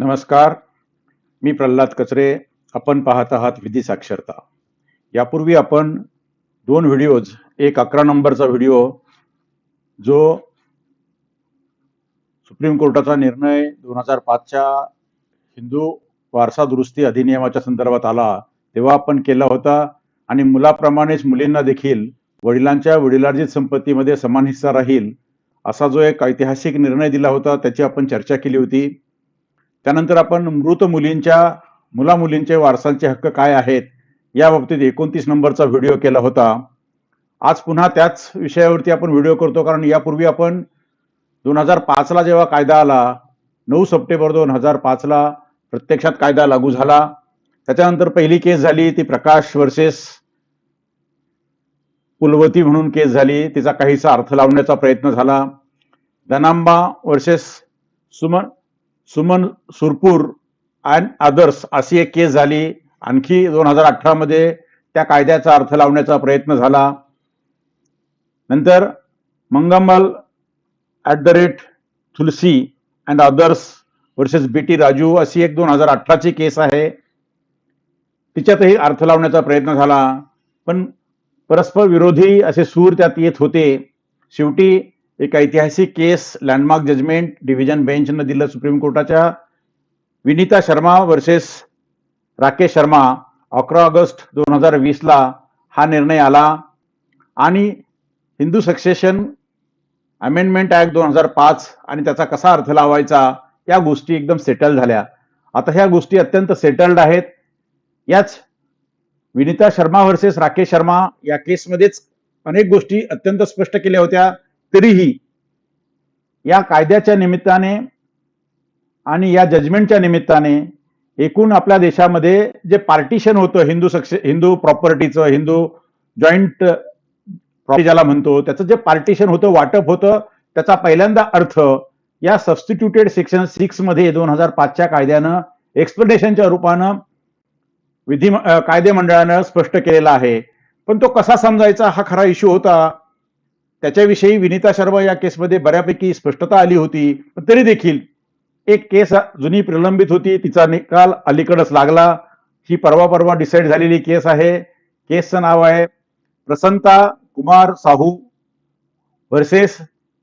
नमस्कार. मी प्रल्हाद कचरे. आपण पाहत आहात विधी साक्षरता. यापूर्वी आपण दोन व्हिडिओज, एक 11 नंबरचा व्हिडिओ जो सुप्रीम कोर्टाचा निर्णय 2005च्या हिंदू वारसा दुरुस्ती अधिनियमाच्या संदर्भात आला तेव्हा आपण केला होता, आणि मुलाप्रमाणेच मुलींना देखील वडिलांच्या वडिलार्जित संपत्तीमध्ये समान हिस्सा राहील असा जो एक ऐतिहासिक निर्णय दिला होता त्याची आपण चर्चा केली होती. त्यानंतर आपण मृत मुलींचे वारसांचे हक्क काय आहेत या बाबतीत 29 नंबरचा व्हिडिओ केला होता. आज पुन्हा त्याच विषयावरती आपण व्हिडिओ करतो, कारण यापूर्वी आपण 2005ला जेव्हा कायदा आला, 9 सप्टेंबर 2005ला प्रत्यक्षात कायदा लागू झाला. त्याच्यानंतर पहिली केस झाली ती प्रकाश वर्सेस कुलवती म्हणून केस झाली. तिचा काहीसा अर्थ लावण्याचा प्रयत्न झाला. धनांबा वर्सेस सुमन सुरपूर अँड अदर्स अशी एक केस झाली. आणखी 2018 मध्ये त्या कायद्याचा अर्थ लावण्याचा प्रयत्न झाला. नंतर Mangammal @Tulsi and others versus BT Raju अशी एक 2018ची केस आहे. तिच्यातही अर्थ लावण्याचा प्रयत्न झाला, पण परस्पर विरोधी असे सूर त्यात येत होते. शेवटी एक ऐतिहासिक केस लँडमार्क जजमेंट डिव्हिजन बेंचनं दिलं सुप्रीम कोर्टाच्या. विनीता शर्मा वर्सेस राकेश शर्मा 11 ऑगस्ट 2020ला हा निर्णय आला, आणि हिंदू सक्सेशन अमेंडमेंट ऍक्ट 2005 आणि त्याचा कसा अर्थ लावायचा या गोष्टी एकदम सेटल झाल्या. आता ह्या गोष्टी अत्यंत सेटल्ड आहेत. याच विनीता शर्मा वर्सेस राकेश शर्मा या केसमध्येच अनेक गोष्टी अत्यंत स्पष्ट केल्या होत्या. तरीही या कायद्याच्या निमित्ताने आणि या जजमेंटच्या निमित्ताने एकूण आपल्या देशामध्ये जे पार्टिशन होतं हिंदू प्रॉपर्टीचं, हिंदू जॉईंट प्रॉपर्टी ज्याला म्हणतो, त्याचं जे पार्टिशन होतं, वाटप होतं, त्याचा पहिल्यांदा अर्थ या सबस्टिट्यूटेड सेक्शन 6 मध्ये 2005च्या कायद्यानं एक्सप्लेनेशनच्या रूपानं कायदे मंडळानं स्पष्ट केलेला आहे. पण तो कसा समजायचा हा खरा इश्यू होता. त्याच्याविषयी विनीता शर्मा या केसमध्ये बऱ्यापैकी स्पष्टता आली होती. पण तरी देखील एक केस जुनी प्रलंबित होती, तिचा निकाल अलीकडच लागला. ही परवा डिसाईड झालेली केस आहे. केसचं नाव आहे प्रसन्ता कुमार साहू वर्सेस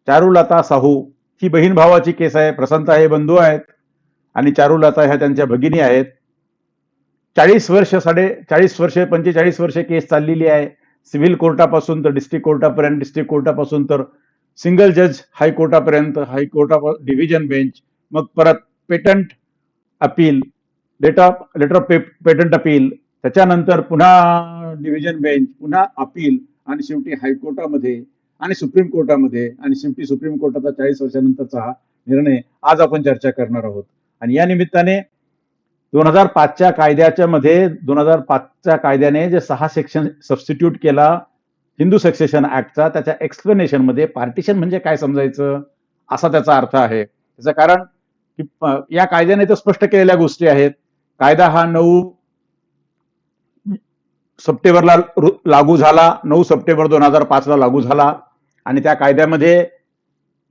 चारुलता साहू. ही बहीण भावाची केस आहे. प्रसन्ता हे बंधू आहेत आणि चारुलता ह्या त्यांच्या भगिनी आहेत. 40 वर्ष 45 वर्ष केस चाललेली आहे. सिव्हिल कोर्टापासून तर डिस्ट्रिक्ट कोर्टापर्यंत, डिस्ट्रिक्ट कोर्टापासून तर सिंगल जज हायकोर्टापर्यंत, हायकोर्टा डिव्हिजन बेंच, मग परत patent appeal, letter of patent appeal, त्याच्यानंतर पुन्हा डिव्हिजन बेंच, पुन्हा अपील, आणि शेवटी हायकोर्टामध्ये आणि सुप्रीम कोर्टामध्ये, आणि शेवटी सुप्रीम कोर्टाचा 40 वर्षानंतरचा हा निर्णय आज आपण चर्चा करणार आहोत. आणि या निमित्ताने 2005च्या कायद्याने जे 6 सेक्शन सबस्टिट्यूट केला हिंदू सक्सेशन ऍक्टचा, त्याच्या एक्सप्लेनेशन मध्ये पार्टिशन म्हणजे काय समजायचं असा त्याचा अर्थ आहे. त्याचं कारण की या कायद्याने तर स्पष्ट केलेल्या गोष्टी आहेत. कायदा हा 9 सप्टेंबरला लागू झाला. 9 सप्टेंबर 2005ला लागू झाला, आणि त्या कायद्यामध्ये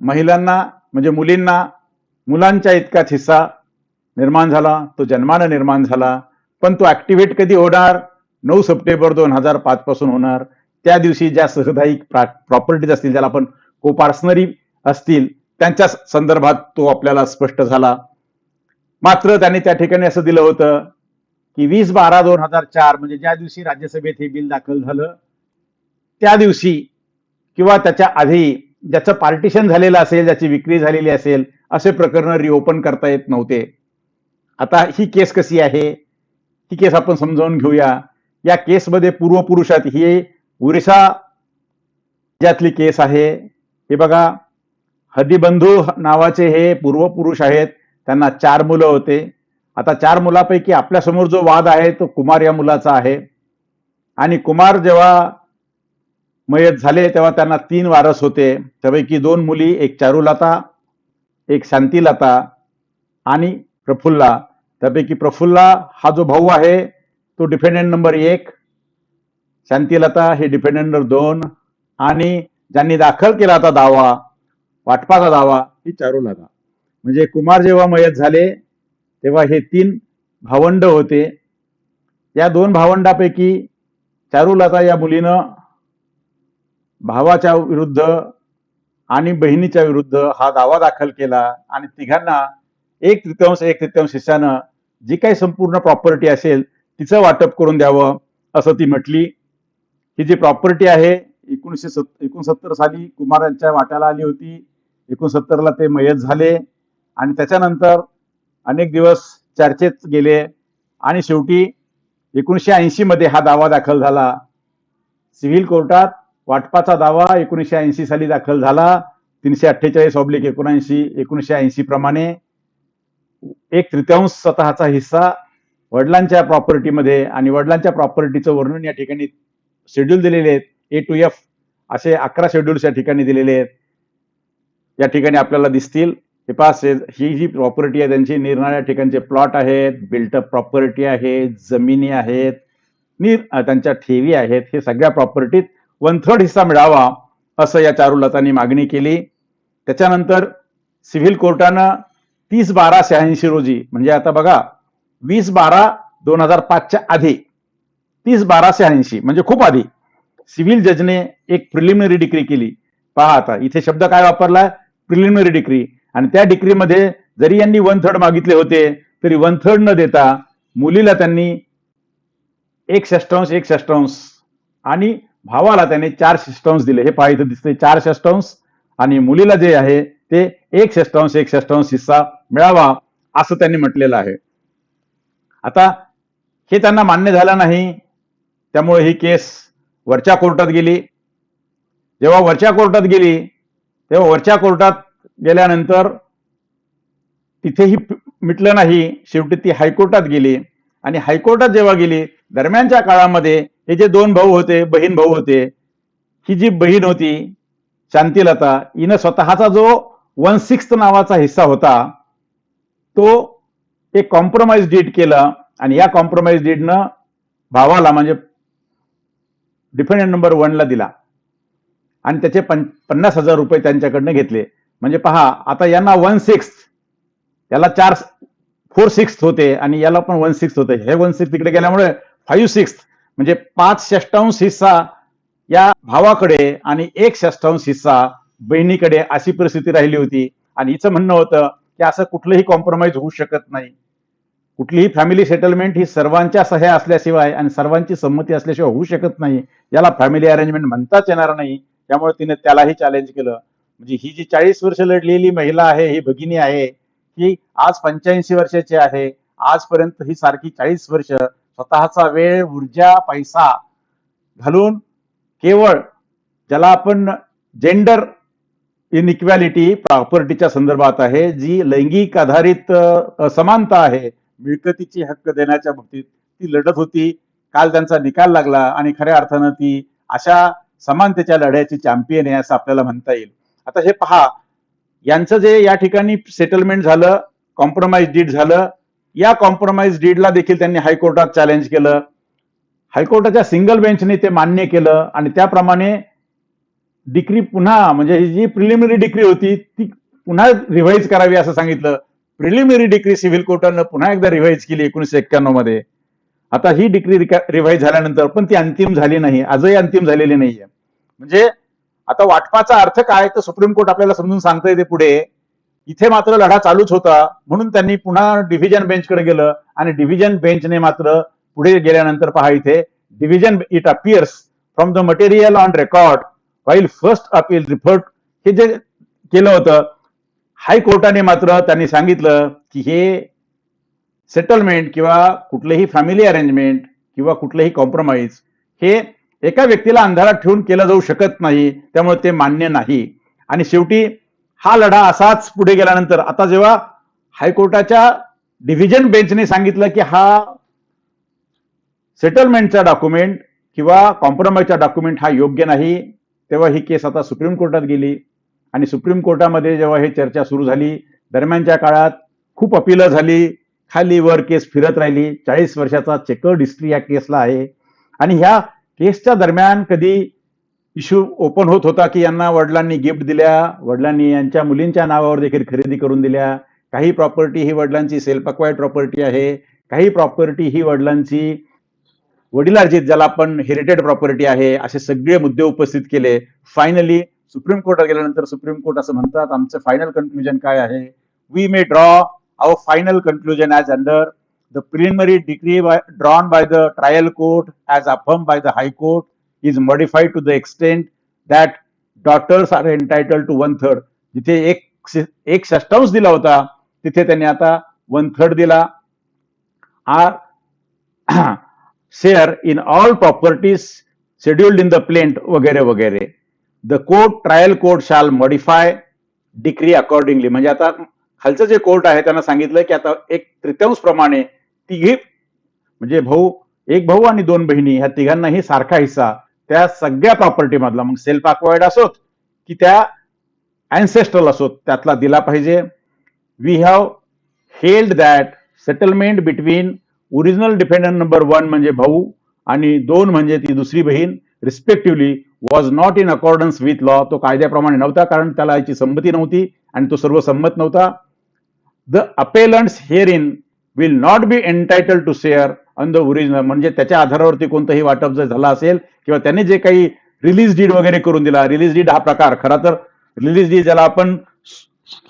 महिलांना म्हणजे मुलांच्या इतकाच हिस्सा निर्माण झाला. तो जन्मानं निर्माण झाला, पण तो ऍक्टिव्हेट कधी होणार? 9 सप्टेंबर 2005 पासून होणार. त्या दिवशी ज्या सहदायिक प्रॉपर्टीज असतील, ज्याला आपण कोपार्सनरी असतील, त्यांच्या संदर्भात तो आपल्याला स्पष्ट झाला. मात्र त्यांनी त्या ठिकाणी असं दिलं होतं की 20/12/2004 म्हणजे ज्या दिवशी राज्यसभेत हे बिल दाखल झालं त्या दिवशी किंवा त्याच्या आधी ज्याचं पार्टिशन झालेलं असेल, ज्याची विक्री झालेली असेल, असे प्रकरण रिओपन करता येत नव्हते. आता ही केस कशी आहे, ही केस आपण समजावून घेऊया. या केसमध्ये पूर्वपुरुषात ही उरिसा राज्यातली केस आहे. हे बघा, हदिबंधू नावाचे हे पूर्वपुरुष आहेत. त्यांना 4 मुलं होते. आता 4 मुलापैकी आपल्यासमोर जो वाद आहे तो कुमार या मुलाचा आहे. आणि कुमार जेव्हा मयत झाले तेव्हा त्यांना 3 वारस होते. त्यापैकी 2 मुली, एक चारुलता, एक शांतिलता आणि प्रफुल्ला. त्यापैकी प्रफुल्ला हा जो भाऊ आहे तो डिफेंडंट नंबर 1, शांतिलता हे डिफेंडंट नंबर 2, आणि ज्यांनी दाखल केला होता दावा, वाटपाचा दावा, ही चारुलता. म्हणजे कुमार जेव्हा मयत झाले तेव्हा हे 3 भावंड होते. या 2 भावंडापैकी चारुलता या मुलीनं भावाच्या विरुद्ध आणि बहिणीच्या विरुद्ध हा दावा दाखल केला आणि तिघांना 1/3 हिस्सानं जी काही संपूर्ण प्रॉपर्टी असेल तिचं वाटप करून द्यावं असं ती म्हटली. ही जी प्रॉपर्टी आहे 1969 साली कुमारांच्या वाट्याला आली होती. 69ला ते मयत झाले आणि त्याच्यानंतर अनेक दिवस चर्चेत गेले आणि शेवटी 1980 मध्ये हा दावा दाखल झाला. सिव्हिल कोर्टात वाटपाचा दावा 1980 साली दाखल झाला. 348/79 1980 प्रमाणे 1/3 स्वतःचा हिस्सा वडिलांच्या प्रॉपर्टीमध्ये आणि वडिलांच्या प्रॉपर्टीचं वर्णन या ठिकाणी शेड्यूल दिलेले आहेत. A to F असे 11 शेड्यूल्स या ठिकाणी दिलेले आहेत. या ठिकाणी आपल्याला दिसतील. हे पहा, ही जी प्रॉपर्टी आहे त्यांची निरनिराळ्या ठिकाणचे प्लॉट आहेत, बिल्टअप प्रॉपर्टी आहे, जमिनी आहेत, त्यांच्या ठेवी आहेत. हे सगळ्या प्रॉपर्टीत 1/3 हिस्सा मिळावा असं या चारुलतांनी मागणी केली. त्याच्यानंतर सिव्हिल कोर्टानं 30/12/86 रोजी, म्हणजे आता बघा 20/12/2005च्या आधी 30/12/86 म्हणजे खूप आधी सिव्हिल जजने एक प्रिलिमिनरी डिक्री केली. पहा आता इथे शब्द काय वापरला, प्रिलिमिनरी डिक्री. आणि त्या डिक्रीमध्ये जरी यांनी 1/3 मागितले होते तरी 1/3 न देता मुलीला त्यांनी 1/6 आणि भावाला त्याने 4/6 दिले. हे पहा इथे दिसते 4/6 आणि मुलीला जे आहे ते 1/6 हिस्सा मिळावा असं त्यांनी म्हटलेलं आहे. आता हे त्यांना मान्य झालं नाही, त्यामुळे ही केस वरच्या कोर्टात गेली. जेव्हा वरच्या कोर्टात गेली तेव्हा वरच्या कोर्टात गेल्यानंतर तिथेही मिटलं नाही. शेवटी ती हायकोर्टात गेली आणि हायकोर्टात जेव्हा गेली दरम्यानच्या काळामध्ये हे जे 2 भाऊ होते, बहीण भाऊ होते, ही जी बहीण होती शांतीलता, हिनं स्वतःचा जो 1/6 नावाचा हिस्सा होता तो एक कॉम्प्रोमाइज डीड केला आणि या कॉम्प्रोमाइज डीडनं भावाला म्हणजे डिफेंडंट नंबर 1 ला दिला आणि त्याचे 50,000 रुपये त्यांच्याकडनं घेतले. म्हणजे पहा आता यांना 1/6, याला 4/4 होते आणि याला पण 1/6 होते. हे 1/6 तिकडे गेल्यामुळे 5/6 म्हणजे 5/6 हिस्सा या भावाकडे आणि 1/6 हिस्सा बहिणीकडे अशी परिस्थिती राहिली होती. आणि हिचं म्हणणं होतं की असं कुठलंही कॉम्प्रोमाइज होऊ शकत नाही. कुठलीही फॅमिली सेटलमेंट ही सर्वांच्या सह्या असल्याशिवाय आणि सर्वांची संमती असल्याशिवाय होऊ शकत नाही. याला फॅमिली अरेंजमेंट म्हणताच येणार नाही. त्यामुळे तिने त्यालाही चॅलेंज केलं. म्हणजे ही जी 40 वर्ष लढलेली महिला आहे, ही भगिनी आहे, ही आज 85 वर्षाची आहे. आजपर्यंत ही सारखी 40 वर्ष स्वतःचा वेळ, ऊर्जा, पैसा घालून केवळ ज्याला आपण जेंडर इनइक्वॅलिटी प्रॉपर्टीच्या संदर्भात आहे, जी लैंगिक आधारित असमानता आहे मिळकतीची हक्क देण्याच्या बाबतीत, ती लढत होती. काल त्यांचा निकाल लागला आणि खऱ्या अर्थानं ती अशा समानतेच्या लढ्याची चॅम्पियन आहे असं आपल्याला म्हणता येईल. आता हे पहा, यांचं जे या ठिकाणी सेटलमेंट झालं, कॉम्प्रोमाइज डीड झालं, या कॉम्प्रोमाइज डीडला देखील त्यांनी हायकोर्टात चॅलेंज केलं. हायकोर्टाच्या सिंगल बेंचने ते मान्य केलं आणि त्याप्रमाणे डिक्री पुन्हा, म्हणजे ही जी प्रिलिमिनरी डिक्री होती ती पुन्हा रिव्हाइज करावी असं सांगितलं. प्रिलिमिनरी डिक्री सिव्हिल कोर्टानं पुन्हा एकदा रिव्हाइज केली 1991 मध्ये. आता ही डिक्री रिव्हाइज झाल्यानंतर पण ती अंतिम झाली नाही, आजही अंतिम झालेली नाहीये. म्हणजे आता वाटपाचा अर्थ काय तर सुप्रीम कोर्ट आपल्याला समजून सांगता येते पुढे. इथे मात्र लढा चालूच होता म्हणून त्यांनी पुन्हा डिव्हिजन बेंचकडे गेलं आणि डिव्हिजन बेंचने मात्र पुढे गेल्यानंतर पहा इथे division it appears from the material on record while first appeal referred, हे जे केलं होतं हायकोर्टाने मात्र त्यांनी सांगितलं की हे सेटलमेंट किंवा कुठलेही फॅमिली अरेंजमेंट किंवा कुठलेही कॉम्प्रोमाइज हे एका व्यक्तीला अंधारात ठेवून केलं जाऊ शकत नाही, त्यामुळे ते मान्य नाही. आणि शेवटी हा लढा असाच पुढे गेल्यानंतर आता जेव्हा हायकोर्टाच्या डिव्हिजन बेंचने सांगितलं की हा सेटलमेंटचा डॉक्युमेंट किंवा कॉम्प्रोमाइजचा डॉक्युमेंट हा योग्य नाही, तेव्हा ही केस आता सुप्रीम कोर्टात गेली. आणि सुप्रीम कोर्टामध्ये जेव्हा ही चर्चा सुरू झाली, दरम्यानच्या काळात खूप अपील झाली, खाली वर केस फिरत राहिली. 40 वर्षाचा चेकर्ड हिस्ट्री या केसला आहे. आणि ह्या केसच्या दरम्यान कधी इश्यू ओपन होत होता की यांना वडिलांनी गिफ्ट दिल्या, वडिलांनी यांच्या मुलींच्या नावावर देखील खरेदी करून दिल्या, काही प्रॉपर्टी ही वडिलांची सेल्फ अक्वायर्ड प्रॉपर्टी आहे, काही प्रॉपर्टी ही वडिलांची वडिलार्जित ज्याला आपण हेरिटेड प्रॉपर्टी आहे, असे सगळे मुद्दे उपस्थित केले. फायनली सुप्रीम कोर्टात गेल्यानंतर सुप्रीम कोर्ट असं म्हणतात, आमचं फायनल कन्क्लुजन काय आहे, we may draw our final conclusion as under the preliminary decree drawn by the trial court as affirmed by the high court is modified to the extent that daughters are entitled to 1/3. जिथे एक षष्ठांश दिला होता तिथे त्यांनी आता 1/3 दिला. Are share in all properties scheduled in the plaint वगैरे वगैरे. The trial court shall modify decree accordingly. म्हणजे आता खालचं जे कोर्ट आहे त्यांना सांगितलं की आता 1/3 प्रमाणे तिघी म्हणजे एक भाऊ आणि 2 बहिणी ह्या तिघांनाही सारखा हिस्सा त्या सगळ्या प्रॉपर्टी मधला, मग सेल्फ अक्वायर्ड असोत की त्या अँसेस्ट्रल असोत, त्यातला दिला पाहिजे. We have held that settlement between original dependent number 1 म्हणजे भाऊ आणि 2 म्हणजे ती दुसरी बहीण respectively was not in accordance with law. तो कायद्याप्रमाणे नव्हता, कारण त्याला याची संमती नव्हती आणि तो सर्वसंमत नव्हता. The appellants herein will not be entitle to share on the original. म्हणजे त्याच्या आधारावरती कोणतंही वाटप जर झालं असेल किंवा त्यांनी जे काही रिलीज डीड वगैरे करून दिला, रिलीज डीड हा प्रकार खरा तर रिलीज डीड ज्याला आपण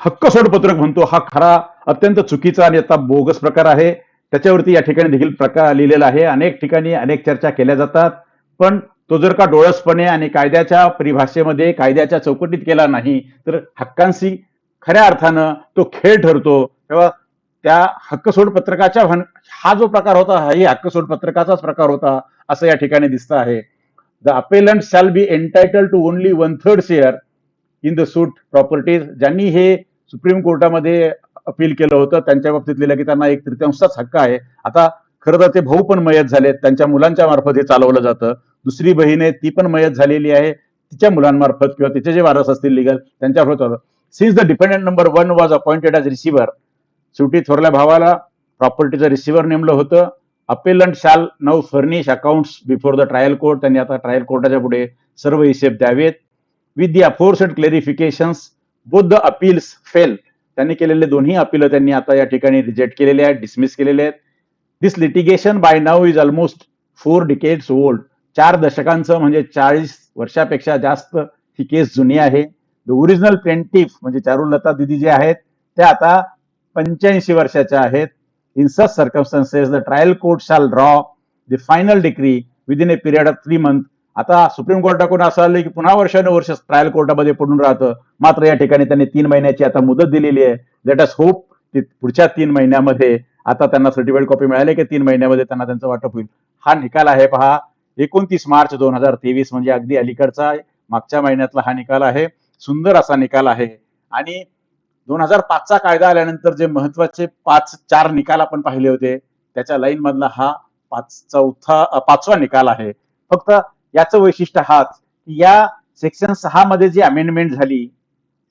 हक्क सोडपत्रक म्हणतो, हा खरा अत्यंत चुकीचा आणि आता बोगस प्रकार आहे. त्याच्यावरती या ठिकाणी देखील प्रकार लिहिलेला आहे. अनेक ठिकाणी अनेक चर्चा केल्या जातात, पण तो जर का डोळसपणे आणि कायद्याच्या परिभाषेमध्ये कायद्याच्या चौकटीत केला नाही तर हक्कांशी खऱ्या अर्थानं तो खेळ ठरतो. तेव्हा त्या हक्कसोड पत्रकाच्या हा जो प्रकार होता हाही हक्कसोड पत्रकाचाच प्रकार होता असं या ठिकाणी दिसतं आहे. The appellant shall be entitle to only 1/3 share in the suit properties. ज्यांनी हे सुप्रीम कोर्टामध्ये अपील केलं होतं त्यांच्या बाबतीत लिहिलं की त्यांना 1/3 हक्क आहे. आता खरं तर ते भाऊ पण मयत झालेत, त्यांच्या मुलांच्या मार्फत हे चालवलं जातं. दुसरी बहीण आहे ती पण मयत झालेली आहे, तिच्या मुलांमार्फत किंवा तिचे जे वारस असतील लिगल त्यांच्यामार्फत. Since the dependant number 1 was appointed as receiver, शेवटी थोरल्या भावाला प्रॉपर्टीचं रिसिव्हर नेमलं होतं. Appellant shall now furnish accounts before the trial court. त्यांनी आता ट्रायल कोर्टाच्या पुढे सर्व हिशेब द्यावेत. With the aforesaid clarifications both the appeals fail. त्यांनी केलेले दोन्ही अपील त्यांनी आता या ठिकाणी रिजेक्ट केलेले आहेत, डिसमिस केलेले आहेत. This litigation by now is almost 4 decades old. 4 दशकांचं म्हणजे 40 वर्षापेक्षा जास्त ही केस जुनी आहे. द ओरिजिनल प्लेंटिफ म्हणजे चारुलता दिदी जे आहेत त्या आता 85 वर्षाच्या आहेत. In such circumstances the trial court shall draw the final decree within A period of 3 months. आता सुप्रीम कोर्टाकडून असं आलं की पुन्हा वर्षानुवर्ष ट्रायल कोर्टामध्ये पडून राहतं. मात्र या ठिकाणी त्यांनी 3 महिन्याची आता मुदत दिलेली आहे. लेट अस होप की पुढच्या 3 महिन्यामध्ये आता त्यांना सर्टिफाईड कॉपी मिळाली की 3 महिन्यामध्ये त्यांना त्यांचं वाटप होईल. हा निकाल आहे पहा, 29 मार्च 2023 म्हणजे अगदी अलीकडचा मागच्या महिन्यातला हा निकाल आहे. सुंदर असा निकाल आहे. आणि 2005चा कायदा आल्यानंतर जे महत्वाचे 4 निकाल आपण पाहिले होते त्याच्या लाईन मधला हा 5वा निकाल आहे. फक्त याचं वैशिष्ट्य हाच की या सेक्शन 6 मध्ये जी अमेंडमेंट झाली,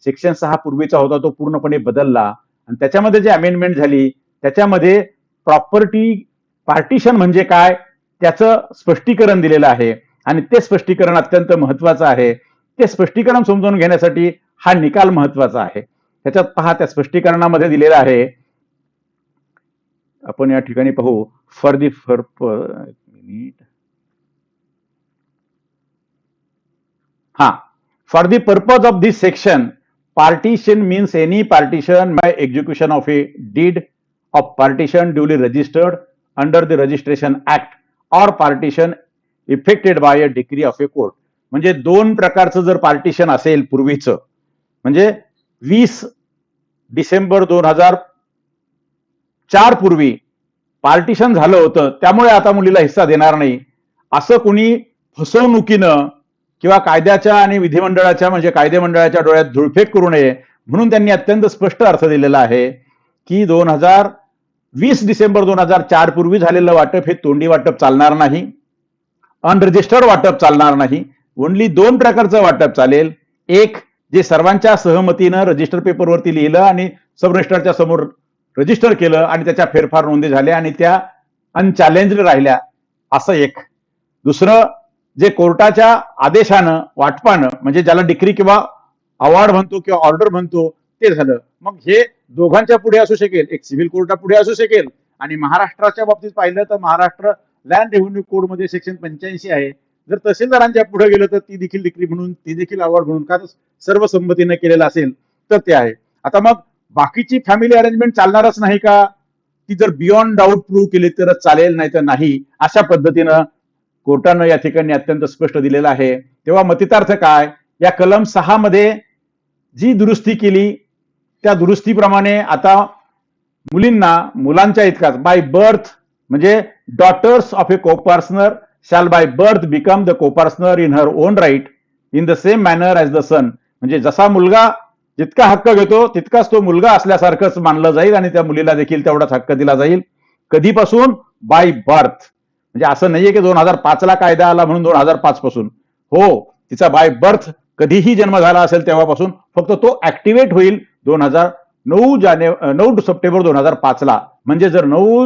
सेक्शन 6 पूर्वीचा होता तो पूर्णपणे बदलला आणि त्याच्यामध्ये जी अमेंडमेंट झाली त्याच्यामध्ये प्रॉपर्टी पार्टिशन म्हणजे काय त्याचं स्पष्टीकरण दिलेलं आहे आणि ते स्पष्टीकरण अत्यंत महत्वाचं आहे. ते स्पष्टीकरण समजून घेण्यासाठी हा निकाल महत्वाचा आहे. त्याच्यात पहा, त्या स्पष्टीकरणामध्ये दिलेलं आहे, आपण या ठिकाणी पाहू, for the purpose of this section partition means any partition by execution of a deed of partition duly registered under the registration act or partition effected by a decree of a court. म्हणजे 2 प्रकारचं जर partition असेल पूर्वीचं, म्हणजे 20 डिसेंबर 2004 पूर्वी partition झालं होतं त्यामुळे आता मुलीला हिस्सा देणार नाही असं कुणी फसवणुकीनं किंवा कायद्याच्या आणि विधिमंडळाच्या म्हणजे कायदेमंडळाच्या डोळ्यात धुळफेक करू नये म्हणून त्यांनी अत्यंत स्पष्ट अर्थ दिलेला आहे की 2020 डिसेंबर 2004 पूर्वी झालेलं वाटप हे तोंडी वाटप चालणार नाही, अनरजिस्टर्ड वाटप चालणार नाही. ओनली 2 प्रकारचं वाटप चालेल. एक जे सर्वांच्या सहमतीनं रजिस्टर पेपरवरती लिहिलं आणि सब रजिस्टरच्या समोर रजिस्टर केलं आणि त्याच्या फेरफार नोंदी झाल्या आणि त्या अनचॅलेंज्ड राहिल्या असं एक. दुसरं जे कोर्टाच्या आदेशानं वाटपानं म्हणजे ज्याला डिक्री किंवा अवॉर्ड म्हणतो किंवा ऑर्डर म्हणतो ते झालं. मग हे दोघांच्या पुढे असू शकेल, एक सिव्हिल कोर्टा पुढे असू शकेल, आणि महाराष्ट्राच्या बाबतीत पाहिलं तर महाराष्ट्र लँड रेव्हेन्यू कोड मध्ये सेक्शन 85 आहे. जर तहसीलदारांच्या पुढे गेलं तर ती देखील डिक्री म्हणून, ती देखील अवॉर्ड म्हणून, का सर्वसंमतीने केलेलं असेल तर ते आहे. आता मग बाकीची फॅमिली अरेंजमेंट चालणारच नाही का? ती जर बियॉन्ड डाऊट प्रूव्ह केली तरच चालेल, नाही तर नाही, अशा पद्धतीनं कोर्टानं या ठिकाणी अत्यंत स्पष्ट दिलेलं आहे. तेव्हा मतितार्थ काय? या कलम 6 मध्ये जी दुरुस्ती केली त्या दुरुस्तीप्रमाणे आता मुलींना, मुलांच्या इतकाच बाय बर्थ, म्हणजे daughters of a coparcener shall by birth become the coparcener in her own right in the same manner as the son. म्हणजे जसा मुलगा जितका हक्क घेतो तितकाच तो मुलगा असल्यासारखंच मानलं जाईल आणि त्या मुलीला देखील तेवढाच हक्क दिला जाईल. कधीपासून? Bye birth. म्हणजे असं नाहीये की 2005 ला कायदा आला म्हणून 2005 पासून. हो, तिचा बाय बर्थ कधीही जन्म झाला असेल तेव्हापासून, फक्त तो ऍक्टिव्हेट होईल 9 सप्टेंबर 2005 ला. म्हणजे जर 9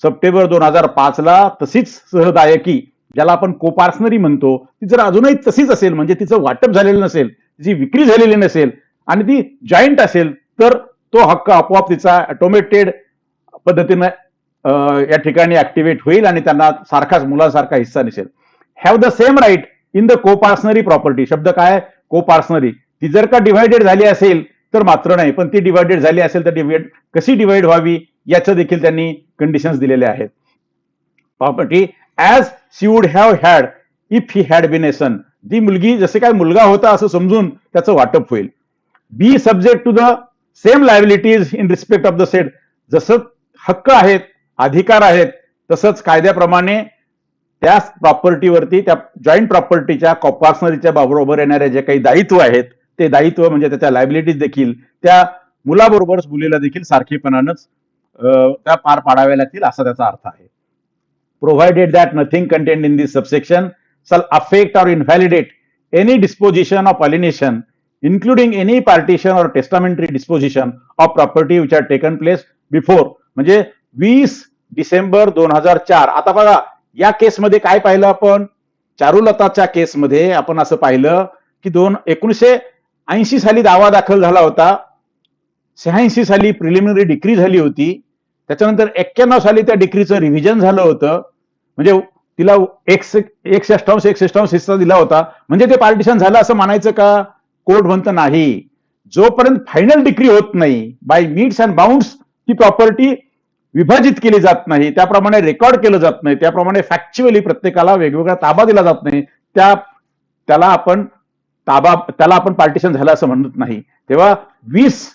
सप्टेंबर 2005 ला तशीच सहदायकी, ज्याला आपण कोपार्सनरी म्हणतो, ती जर अजूनही तशीच असेल, म्हणजे तिचं वाटप झालेलं नसेल, तिची विक्री झालेली नसेल आणि ती जॉईंट असेल, तर तो हक्क आपोआप तिचा ऑटोमेटेड पद्धतीनं या ठिकाणी ऍक्टिव्हेट होईल आणि त्यांना सारखाच मुलांसारखा हिस्सा नसेल. Have the same right in the coparcenary property. शब्द काय? कोपार्सनरी. ती जर का डिव्हायडेड झाली असेल तर मात्र नाही, पण ती डिव्हायडेड झाली असेल तर कशी डिव्हाइड व्हावी याचं देखील त्यांनी कंडिशन्स दिलेले आहेत. Property as she would have had if he had been a son. ती मुलगी जसे काय मुलगा होता असं समजून त्याचं वाटप होईल. Be subject to the same liabilities in respect of the set. जसं हक्क आहेत, अधिकार आहेत, तसंच कायद्याप्रमाणे त्या प्रॉपर्टीवरती, त्या जॉईंट प्रॉपर्टीच्या कॉपार्सनरीच्या बरोबर येणारे जे काही दायित्व आहेत, ते दायित्व म्हणजे त्याच्या लायबिलिटीज देखील त्या मुलाबरोबरच मुलीला देखील सारखेपणानंच त्या पार पाडाव्या लागतील, असा त्याचा अर्थ आहे. Provided that nothing content in this subsection shall affect or invalidate any disposition of alienation, including any partition or testamentary disposition of property which had taken place before. म्हणजे 20 डिसेंबर 2004. आता बघा, या केसमध्ये काय पाहिलं आपण? चारुलताच्या केसमध्ये आपण असं पाहिलं की 1980 साली दावा दाखल झाला होता, 86 साली प्रिलिमिनरी डिक्री झाली होती, त्याच्यानंतर 91 साली त्या डिक्रीचं रिव्हिजन झालं होतं, म्हणजे तिला 1/6 हिस्सा दिला होता, म्हणजे ते पार्टिशन झालं असं मानायचं का? कोर्ट म्हणतं नाही. जोपर्यंत फायनल डिक्री होत नाही, बाय मीट्स अँड बाउंड्स ती प्रॉपर्टी विभाजित केली जात नाही, त्याप्रमाणे रेकॉर्ड केलं जात नाही, त्याप्रमाणे फॅक्च्युअली प्रत्येकाला वेगवेगळा ताबा दिला जात नाही, त्याला आपण पार्टिशन झालं असं म्हणत नाही. तेव्हा 20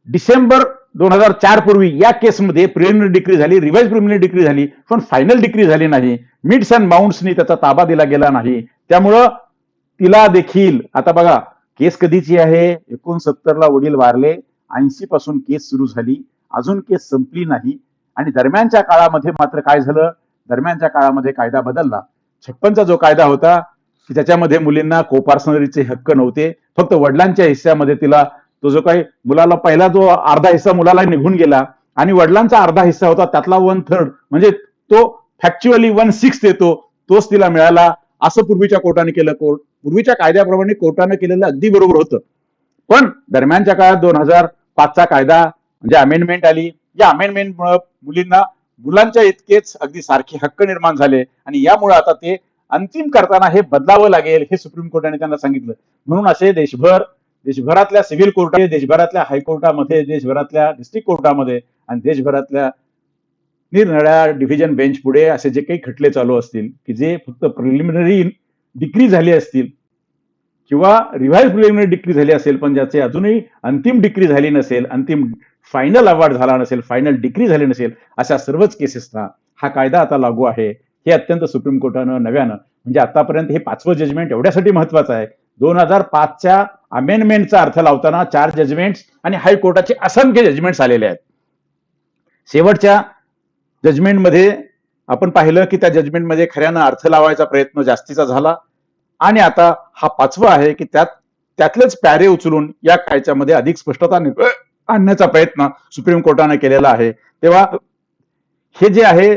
डिसेंबर 2004 पूर्वी या केसमध्ये प्रिलिमिनरी डिक्री झाली, रिवाइज प्रिलिमिनरी डिक्री झाली, पण फायनल डिक्री झाली नाही. मिड्स अँड बाउंड्सनी त्याचा ताबा दिला गेला नाही. त्यामुळं तिला देखील, आता बघा केस कधीची आहे? 69 ला वडील वारले, 80 पासून केस सुरू झाली, अजून केस संपली नाही. आणि दरम्यानच्या काळामध्ये मात्र काय झालं? दरम्यानच्या काळामध्ये कायदा बदलला. 56चा जो कायदा होता की त्याच्यामध्ये मुलींना कोपार्सनरीचे हक्क नव्हते, फक्त वडिलांच्या हिस्स्यामध्ये तिला तो जो काही मुलाला पहिला जो अर्धा हिस्सा मुलाला निघून गेला आणि वडिलांचा अर्धा हिस्सा होता त्यातला 1/3, म्हणजे तो फॅक्च्युअली 1/6 येतो, तोच तिला मिळाला, असं पूर्वीच्या कोर्टाने केलं. पूर्वीच्या कायद्याप्रमाणे कोर्टाने केलेलं अगदी बरोबर होतं. पण दरम्यानच्या काळात 2005चा कायदा म्हणजे अमेंडमेंट आली. या अमेंडमेंटमुळे मुलींना मुलांच्या इतकेच अगदी सारखे हक्क निर्माण झाले आणि यामुळे आता ते अंतिम करताना हे बदलावं लागेल, हे सुप्रीम कोर्टाने त्यांना सांगितलं. म्हणून असे देशभरातल्या सिव्हिल कोर्ट, देशभरातल्या हायकोर्टामध्ये, देशभरातल्या डिस्ट्रिक्ट कोर्टामध्ये आणि देशभरातल्या निरनिराळ्या डिव्हिजन बेंच पुढे असे जे काही खटले चालू असतील की जे फक्त प्रिलिमिनरी डिक्री झाली असतील किंवा रिव्हाइज प्रिलिमिनरी डिक्री झाली असेल, पण ज्याचे अजूनही अंतिम डिक्री झाली नसेल, अंतिम फायनल अवॉर्ड झाला नसेल, फायनल डिक्री झाली नसेल, अशा सर्वच केसेसना हा कायदा आता लागू आहे. हे अत्यंत सुप्रीम कोर्टानं नव्यानं, म्हणजे आतापर्यंत हे 5वं जजमेंट एवढ्यासाठी महत्वाचं आहे, 2005च्या अमेंडमेंटचा अर्थ लावताना 4 जजमेंट्स आणि हायकोर्टाचे असंख्य जजमेंट्स आलेले आहेत. शेवटच्या जजमेंटमध्ये आपण पाहिलं की त्या जजमेंटमध्ये खऱ्यानं अर्थ लावायचा प्रयत्न जास्तीचा झाला आणि आता हा 5वा आहे की त्यातलेच पॅरे उचलून या कायद्यामध्ये अधिक स्पष्टता आणण्याचा प्रयत्न सुप्रीम कोर्टाने केलेला आहे. तेव्हा हे जे आहे,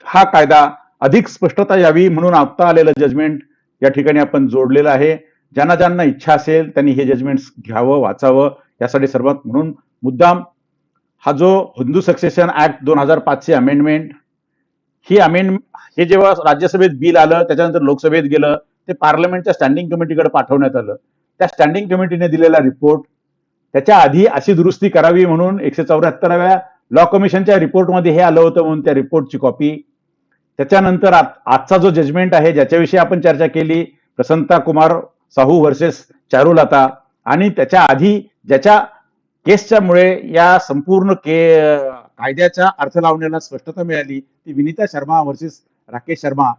हा कायदा अधिक स्पष्टता यावी म्हणून आता आलेलं जजमेंट या ठिकाणी आपण जोडलेलं आहे. ज्यांना ज्यांना इच्छा असेल त्यांनी हे जजमेंट्स घ्यावं, वाचावं. यासाठी सर्वात म्हणून मुद्दाम हा जो हिंदू सक्सेशन ऍक्ट 2005 ची अमेंडमेंट हे जेव्हा राज्यसभेत बिल आलं त्याच्यानंतर लोकसभेत गेलं ते पार्लमेंटच्या स्टँडिंग कमिटीकडे पाठवण्यात आलं. त्या स्टँडिंग कमिटीने दिलेला रिपोर्ट त्याच्या आधी अशी दुरुस्ती करावी म्हणून 174व्या लॉ कमिशनच्या रिपोर्टमध्ये हे आलं होतं म्हणून त्या रिपोर्टची कॉपी. त्याच्यानंतर आजचा जो जजमेंट आहे ज्याच्याविषयी आपण चर्चा केली प्रसन्नता कुमार साहू वर्सेस चारुलता आणि त्याच्या आधी ज्याच्या केसच्या मुळे या संपूर्ण कायद्याच्या अर्थ लावण्याला स्पष्टता मिळाली ती विनीता शर्मा वर्सेस राकेश शर्मा.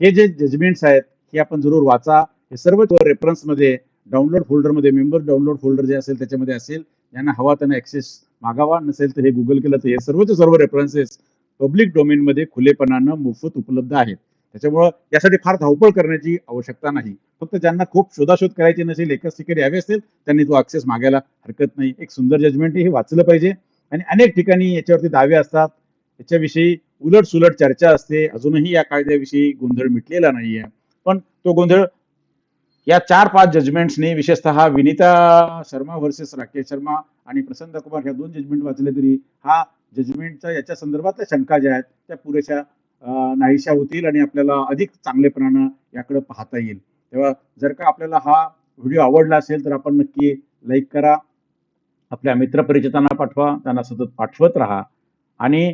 हे जे जजमेंट्स आहेत हे आपण जरूर वाचा. हे सर्व रेफरन्समध्ये डाउनलोड फोल्डरमध्ये मेंबर डाउनलोड फोल्डर जे असेल त्याच्यामध्ये असेल. ज्यांना हवा त्यांना ऍक्सेस मागावा, नसेल तर हे गुगल केलं तर हे सर्वचे सर्व रेफरन्सेस पब्लिक डोमेनमध्ये खुलेपणानं मोफत उपलब्ध आहेत. त्याच्यामुळं यासाठी फार धावपळ करण्याची आवश्यकता नाही. फक्त ज्यांना खूप शोधाशोध करायची नसेल एकच तिकीट यावे असेल त्यांनी तो ऍक्सेस मागायला हरकत नाही. एक सुंदर जजमेंट हे वाचलं पाहिजे. आणि अनेक ठिकाणी याच्यावरती दावे असतात, याच्याविषयी उलट सुलट चर्चा असते. अजूनही या कायद्याविषयी गोंधळ मिटलेला नाहीये. पण तो गोंधळ या 4-5 जजमेंट्सने विशेषतः विनीता शर्मा वर्सेस राकेश शर्मा आणि प्रसन्न कुमार ह्या 2 जजमेंट वाचले तरी हा जजमेंटच्या याच्या संदर्भातल्या शंका ज्या आहेत त्या पुरेशा नाहीशा होतील आणि आपल्याला अधिक चांगलेपणानं याकडे पाहता येईल. तेव्हा जर का आपल्याला हा व्हिडिओ आवडला असेल तर आपण नक्की लाईक करा, आपल्या मित्रपरिचितांना पाठवा, त्यांना सतत पाठवत राहा आणि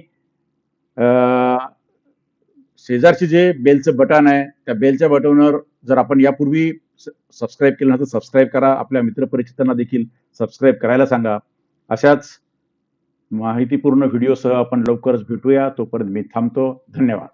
शेजारची जे बेलचं बटन आहे त्या बेलच्या बटनवर जर आपण यापूर्वी सबस्क्राईब केलं तर सबस्क्राईब करा. आपल्या मित्रपरिचितांना देखील सबस्क्राईब करायला सांगा. अशाच माहितीपूर्ण व्हिडिओसह आपण लवकरच भेटूया. तोपर्यंत मी थांबतो. धन्यवाद.